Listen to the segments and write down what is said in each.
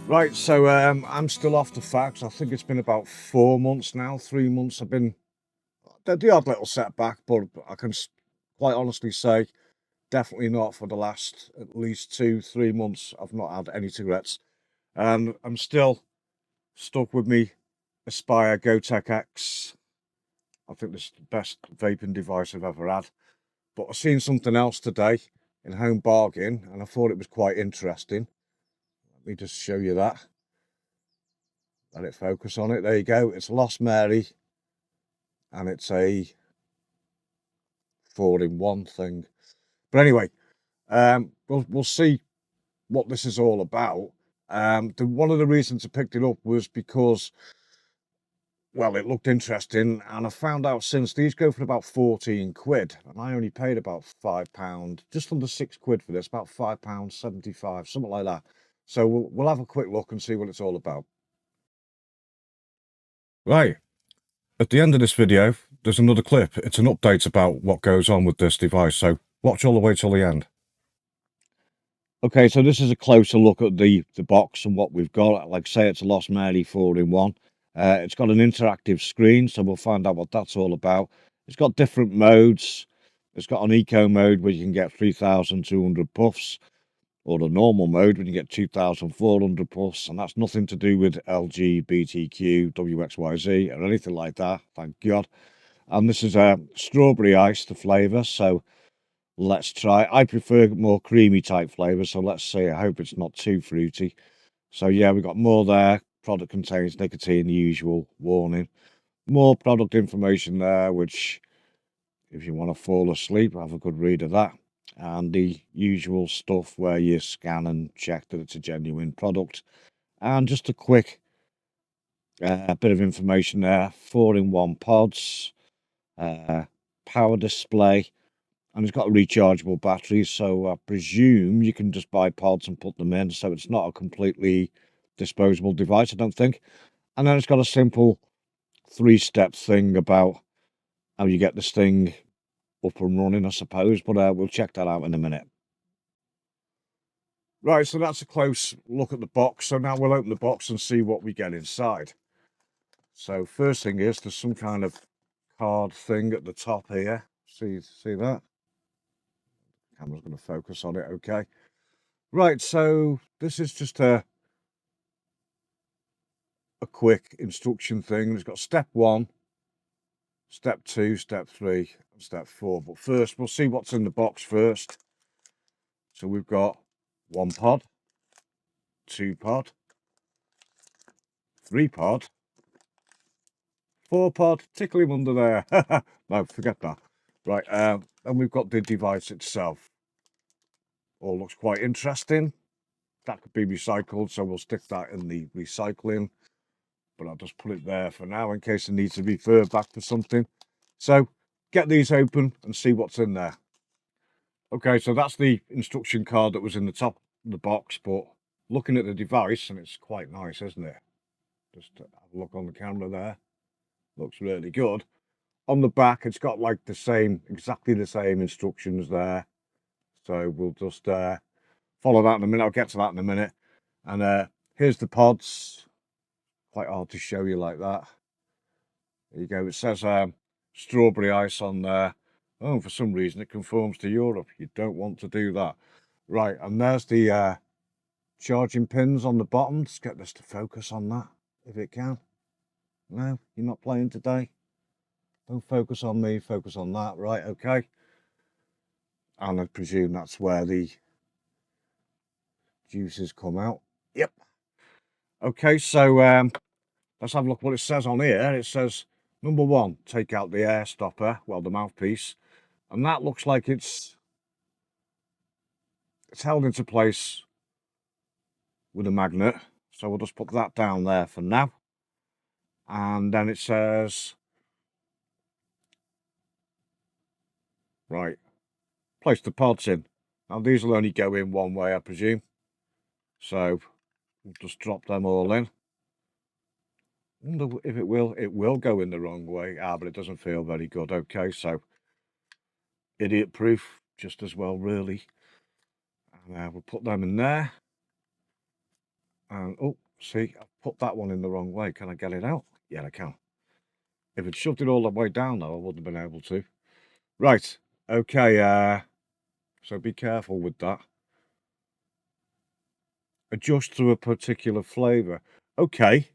Right, so I'm still off the facts. I think it's been about 4 months now, 3 months. I've been the odd little setback, but I can quite honestly say definitely not for the last at least 2, 3 months. I've not had any cigarettes, and I'm still stuck with me Aspire GoTech X. I think this is the best vaping device I've ever had. But I seen something else today in Home Bargain, and I thought it was quite interesting. Let me just show you that. Let it focus on it. There you go. It's Lost Mary, and it's a 4-in-1 thing. But anyway, we'll see what this is all about. One of the reasons I picked it up was because, well, it looked interesting, and I found out since these go for about 14 quid, and I only paid about £5, just under £6 for this, about £5.75, something like that. So we'll have a quick look and see what it's all about. Right. At the end of this video, there's another clip. It's an update about what goes on with this device, so watch all the way till the end. Okay, so this is a closer look at the box and what we've got. Like I say, it's a Lost Mary 4-in-1. It's got an interactive screen, so we'll find out what that's all about. It's got different modes. It's got an eco mode where you can get 3,200 puffs, or the normal mode when you get 2,400 puffs, and that's nothing to do with LGBTQ, WXYZ, or anything like that, thank God. And this is a strawberry ice, the flavour, so let's try. I prefer more creamy type flavours, so let's see. I hope it's not too fruity. So yeah, we've got more there. Product contains nicotine, the usual warning. More product information there, which if you want to fall asleep, have a good read of that. And the usual stuff where you scan and check that it's a genuine product. And just a quick bit of information there. 4-in-1 pods, power display, and it's got rechargeable batteries, so I presume you can just buy pods and put them in, so it's not a completely disposable device, I don't think. And then it's got a simple 3-step thing about how you get this thing up and running, I suppose, but we'll check that out in a minute. Right, so that's a close look at the box. So now we'll open the box and see what we get inside. So first thing is there's some kind of card thing at the top here. See that? Camera's going to focus on it, okay. Right, so this is just a quick instruction thing. It's got step 1, step 2, step 3, and step 4. But first, we'll see what's in the box first. So we've got 1 pod, 2 pod, 3 pod, 4 pod, tickle him under there. No, forget that. Right, and we've got the device itself. All looks quite interesting. That could be recycled, so we'll stick that in the recycling. But I'll just put it there for now in case it needs to be referred back to something. So get these open and see what's in there. Okay, so that's the instruction card that was in the top of the box, but looking at the device, and it's quite nice, isn't it? Just have a look on the camera there. Looks really good. On the back, it's got like exactly the same instructions there. So we'll just follow that in a minute. I'll get to that in a minute. And here's the pods. Quite hard to show you like that. There you go. It says strawberry ice on there. Oh, for some reason it conforms to Europe. You don't want to do that. Right, and there's the charging pins on the bottom. Let's get this to focus on that, if it can. No, you're not playing today? Don't focus on me, focus on that. Right, okay. And I presume that's where the juices come out. Yep. Okay, so let's have a look what it says on here. It says, number 1, take out the air stopper, well, the mouthpiece. And that looks like it's held into place with a magnet. So we'll just put that down there for now. And then it says, right, place the pods in. Now these will only go in one way, I presume. So we'll just drop them all in. Wonder if it will go in the wrong way. But it doesn't feel very good. Okay, so idiot proof just as well, really. And we'll put them in there. And oh, see, I put that one in the wrong way. Can I get it out? Yeah, I can. If it shoved it all the way down, though, I wouldn't have been able to. Right. Okay. So be careful with that. Adjust to a particular flavour. Okay.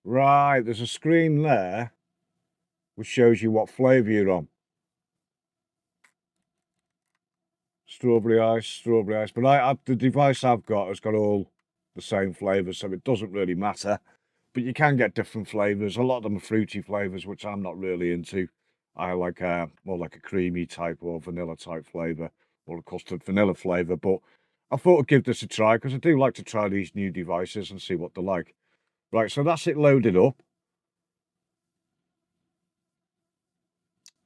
Right. There's a screen there which shows you what flavour you're on. Strawberry ice, strawberry ice. But the device I've got has got all the same flavours, so it doesn't really matter. But you can get different flavours. A lot of them are fruity flavours, which I'm not really into. I like more like a creamy type or vanilla type flavour or a custard vanilla flavour. But I thought I'd give this a try because I do like to try these new devices and see what they're like. Right, so that's it loaded up.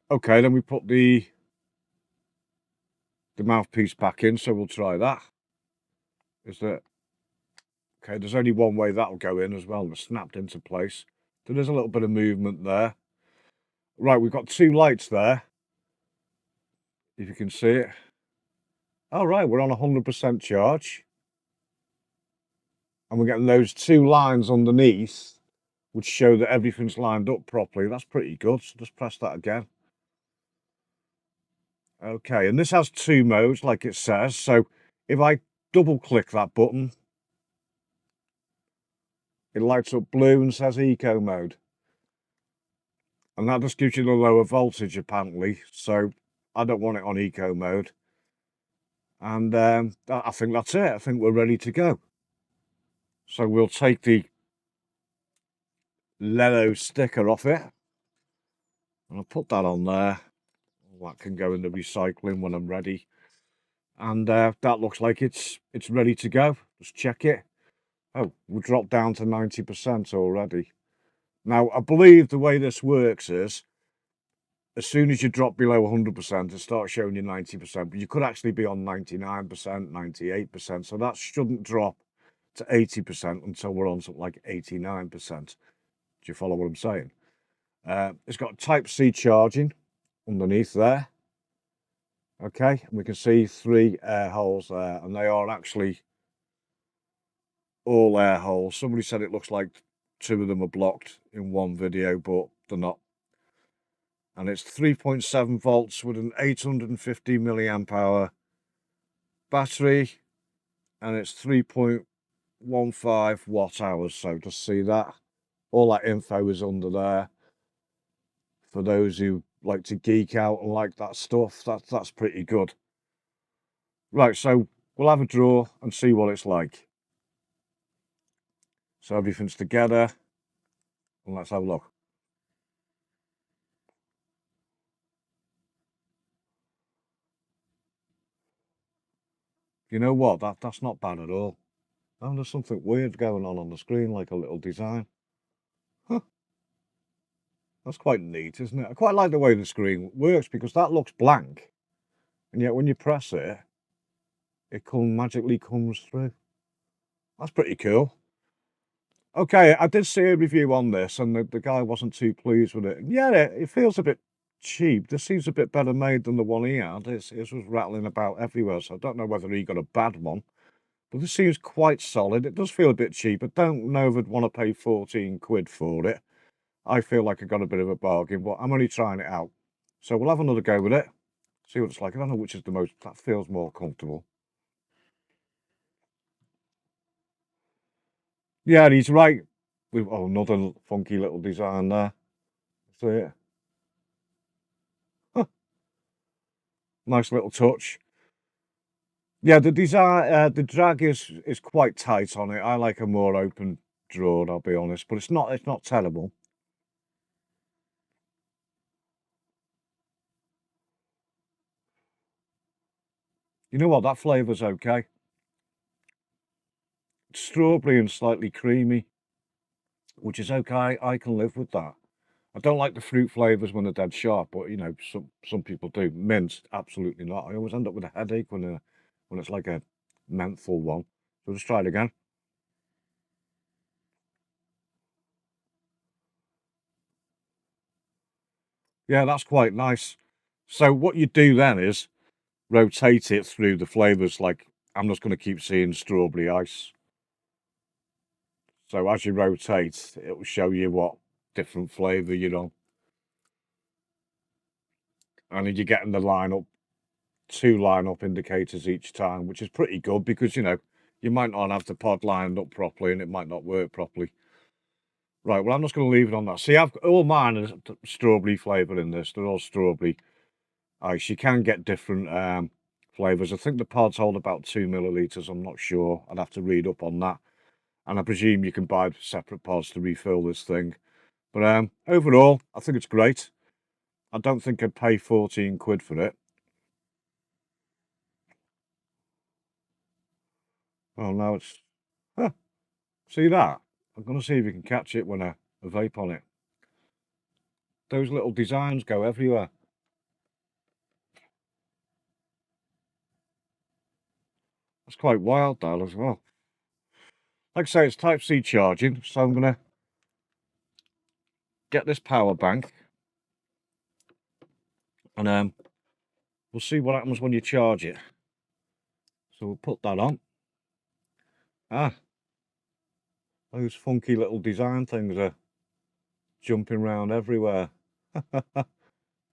Okay, then we put the mouthpiece back in, so we'll try that. Is that okay? There's only one way that'll go in as well, and it's snapped into place. There is a little bit of movement there. Right, we've got two lights there, if you can see it. All right, we're on 100% charge. And we're getting those two lines underneath, which show that everything's lined up properly. That's pretty good. So just press that again. Okay, and this has two modes, like it says. So if I double click that button, it lights up blue and says eco mode. And that just gives you the lower voltage, apparently. So I don't want it on eco mode. And I think that's it. I think we're ready to go. So we'll take the Leno sticker off it. And I'll put that on there. That can go in the recycling when I'm ready. And that looks like it's ready to go. Just check it. Oh, we dropped down to 90% already. Now, I believe the way this works is, as soon as you drop below 100%, it starts showing you 90%, but you could actually be on 99%, 98%, so that shouldn't drop to 80% until we're on something like 89%. Do you follow what I'm saying? It's got Type-C charging underneath there. Okay, and we can see three air holes there, and they are actually all air holes. Somebody said it looks like two of them are blocked in one video, but they're not. And it's 3.7 volts with an 850 milliamp hour battery, and it's 3.15 watt hours. So just see that. All that info is under there. For those who like to geek out and like that stuff, that's pretty good. Right, so we'll have a draw and see what it's like. So everything's together, and let's have a look. You know what? That's not bad at all. Oh, there's something weird going on the screen, like a little design. Huh, that's quite neat, isn't it? I quite like the way the screen works because that looks blank, and yet when you press it, it magically comes through. That's pretty cool. Okay, I did see a review on this, and the guy wasn't too pleased with it. Yeah, it feels a bit cheap. This seems a bit better made than the one he had. His was rattling about everywhere, so I don't know whether he got a bad one. But this seems quite solid. It does feel a bit cheap. I don't know if I'd want to pay 14 quid for it. I feel like I got a bit of a bargain, but I'm only trying it out. So we'll have another go with it. See what it's like. I don't know which is the most, that feels more comfortable. Yeah, and he's right. With another funky little design there. See it? Huh, nice little touch. Yeah, the design, the drag is quite tight on it. I like a more open draw, I'll be honest, but it's not terrible. You know what? That flavour's okay. Strawberry and slightly creamy, which is okay. I can live with that. I don't like the fruit flavours when they're dead sharp, but you know, some people do. Mint, absolutely not. I always end up with a headache when it's like a menthol one. So just try it again. Yeah, that's quite nice. So what you do then is rotate it through the flavours like I'm just going to keep seeing strawberry ice. So as you rotate, it will show you what different flavour you're on. And you're getting the lineup, 2 lineup indicators each time, which is pretty good because, you know, you might not have the pod lined up properly and it might not work properly. Right, well, I'm just going to leave it on that. See, I've all mine is strawberry flavour in this. They're all strawberry ice. You can get different flavours. I think the pods hold about 2 millilitres. I'm not sure. I'd have to read up on that. And I presume you can buy separate pods to refill this thing. But overall, I think it's great. I don't think I'd pay 14 quid for it. Oh, no, it's... Huh, see that? I'm going to see if you can catch it when I vape on it. Those little designs go everywhere. That's quite wild, that, as well. Like I say, it's Type-C charging, so I'm going to get this power bank and we'll see what happens when you charge it. So we'll put that on. Ah, those funky little design things are jumping around everywhere.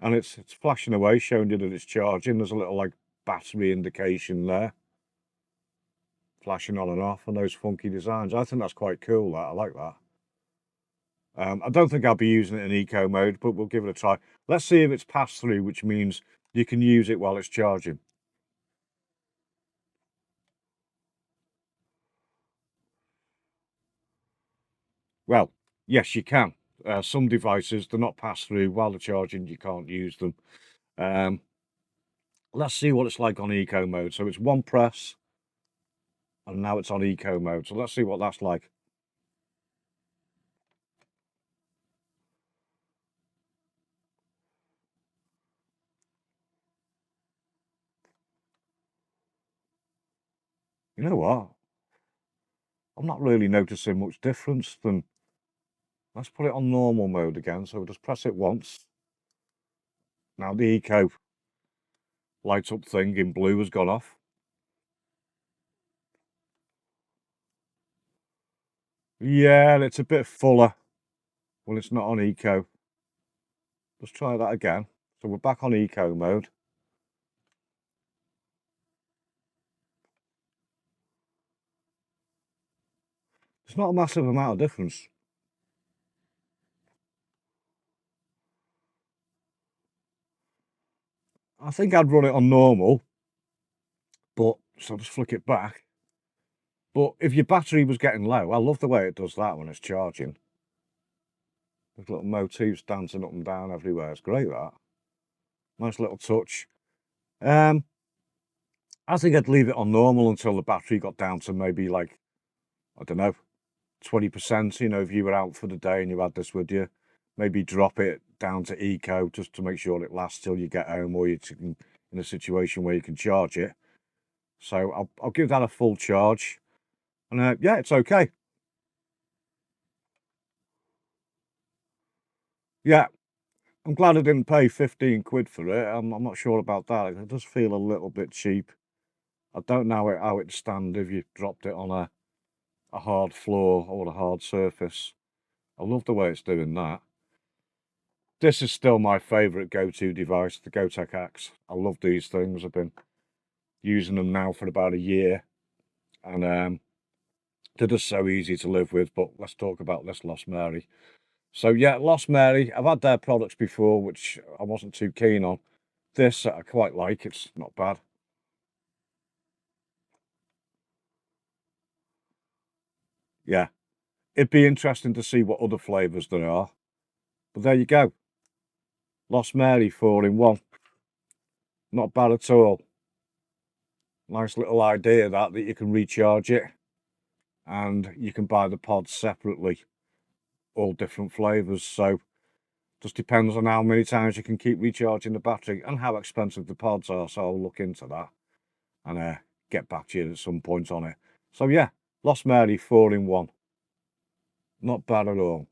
And it's flashing away, showing you that it's charging. There's a little like battery indication there, flashing on and off, and those funky designs. I think that's quite cool. That I like that. I don't think I'll be using it in eco mode, but we'll give it a try. Let's see if it's pass through, which means you can use it while it's charging. Well, yes, you can. Some devices, they're not pass through while they're charging. You can't use them. Um, let's see what it's like on eco mode. So it's one press, and now it's on eco mode. So let's see what that's like. You know what? I'm not really noticing much difference than... Let's put it on normal mode again. So we'll just press it once. Now the eco light up thing in blue has gone off. Yeah, it's a bit fuller. Well, it's not on eco. Let's try that again. So we're back on eco mode. It's not a massive amount of difference. I think I'd run it on normal, but so I'll just flick it back. But if your battery was getting low, I love the way it does that when it's charging. There's little motifs dancing up and down everywhere. It's great, that. Nice little touch. I think I'd leave it on normal until the battery got down to maybe like, I don't know, 20%. You know, if you were out for the day and you had this with you, maybe drop it down to eco just to make sure it lasts till you get home or you're in a situation where you can charge it. So I'll give that a full charge. And yeah, it's okay. Yeah, I'm glad I didn't pay 15 quid for it. I'm not sure about that. It does feel a little bit cheap. I don't know how it'd stand if you dropped it on a hard floor or a hard surface. I love the way it's doing that. This is still my favourite go-to device, the Gotek Axe. I love these things. I've been using them now for about a year, and they're just so easy to live with. But let's talk about this Lost Mary. So yeah, Lost Mary, I've had their products before, which I wasn't too keen on. This I quite like. It's not bad. Yeah, it'd be interesting to see what other flavours there are. But there you go. Lost Mary 4-in-1. Not bad at all. Nice little idea that you can recharge it and you can buy the pods separately, all different flavours. So just depends on how many times you can keep recharging the battery and how expensive the pods are. So I'll look into that and get back to you at some point on it. So yeah, Lost Mary 4-in-1. Not bad at all.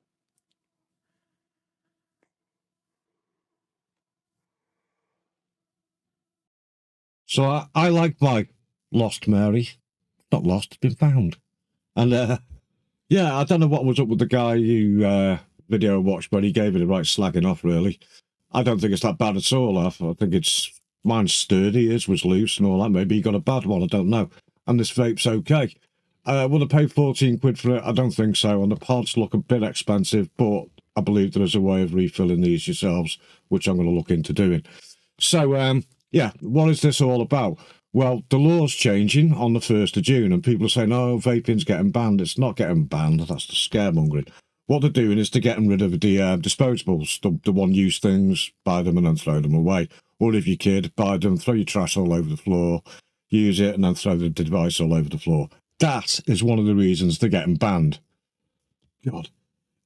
So I like my Lost Mary. Not lost, it's been found. And yeah, I don't know what was up with the guy who video I watched, but he gave it a right slagging off, really. I don't think it's that bad at all. I think it's, mine's sturdy, his was loose and all that. Maybe he got a bad one, I don't know. And this vape's okay. Will I pay 14 quid for it? I don't think so. And the pods look a bit expensive, but I believe there is a way of refilling these yourselves, which I'm going to look into doing. So, yeah, what is this all about? Well, the law's changing on the 1st of June, and people are saying, oh, vaping's getting banned. It's not getting banned. That's the scaremongering. What they're doing is they're getting rid of the disposables, the one-use things, buy them and then throw them away. Or if you're a kid, buy them, throw your trash all over the floor, use it, and then throw the device all over the floor. That is one of the reasons they're getting banned. God.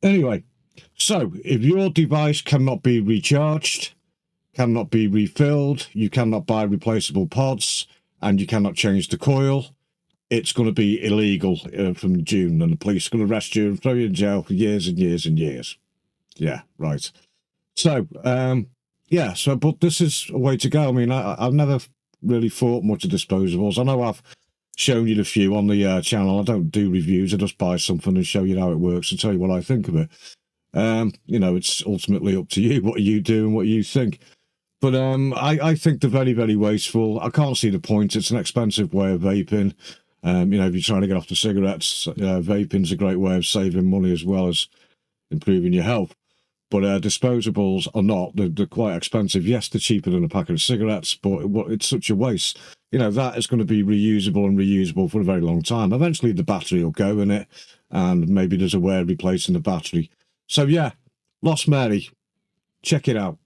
Anyway, so if your device cannot be recharged, cannot be refilled, you cannot buy replaceable pods, and you cannot change the coil, it's going to be illegal from June, and the police are going to arrest you and throw you in jail for years and years and years. Yeah, right. So, yeah, so, but this is a way to go. I mean, I've never really thought much of disposables. I know I've shown you the few on the channel. I don't do reviews. I just buy something and show you how it works and tell you what I think of it. You know, it's ultimately up to you what you do and what you think. But I think they're very, very wasteful. I can't see the point. It's an expensive way of vaping. You know, if you're trying to get off the cigarettes, vaping's a great way of saving money as well as improving your health. But disposables are not. They're quite expensive. Yes, they're cheaper than a packet of cigarettes, but it's such a waste. You know, that is going to be reusable and reusable for a very long time. Eventually, the battery will go in it, and maybe there's a way of replacing the battery. So, yeah, Lost Mary, check it out.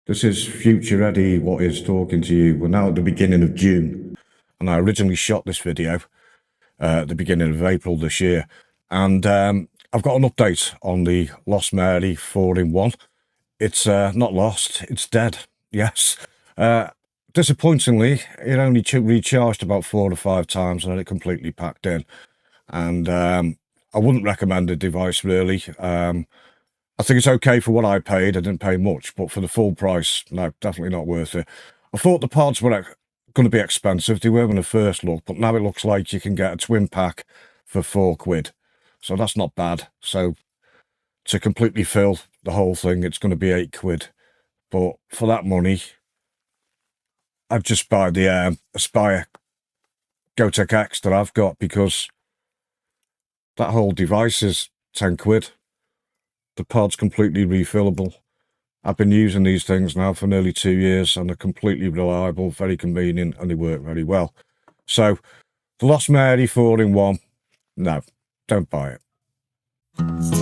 This is Future Eddie, what is talking to you. We're now at the beginning of June, and I originally shot this video at the beginning of April this year. And I've got an update on the Lost Mary 4-in-1. It's not lost, it's dead, yes. Disappointingly, it only recharged about 4 or 5 times and then it completely packed in. And I wouldn't recommend the device, really. I think it's okay for what I paid. I didn't pay much, but for the full price, no, definitely not worth it. I thought the pods were going to be expensive. They were when I first looked, but now it looks like you can get a twin pack for 4 quid. So that's not bad. So to completely fill the whole thing, it's going to be 8 quid. But for that money, I'd just buy the Aspire Gotek X that I've got, because that whole device is 10 quid. The pod's completely refillable. I've been using these things now for nearly 2 years, and they're completely reliable, very convenient, and they work very well. So, the Lost Mary 4-in-1, no, don't buy it.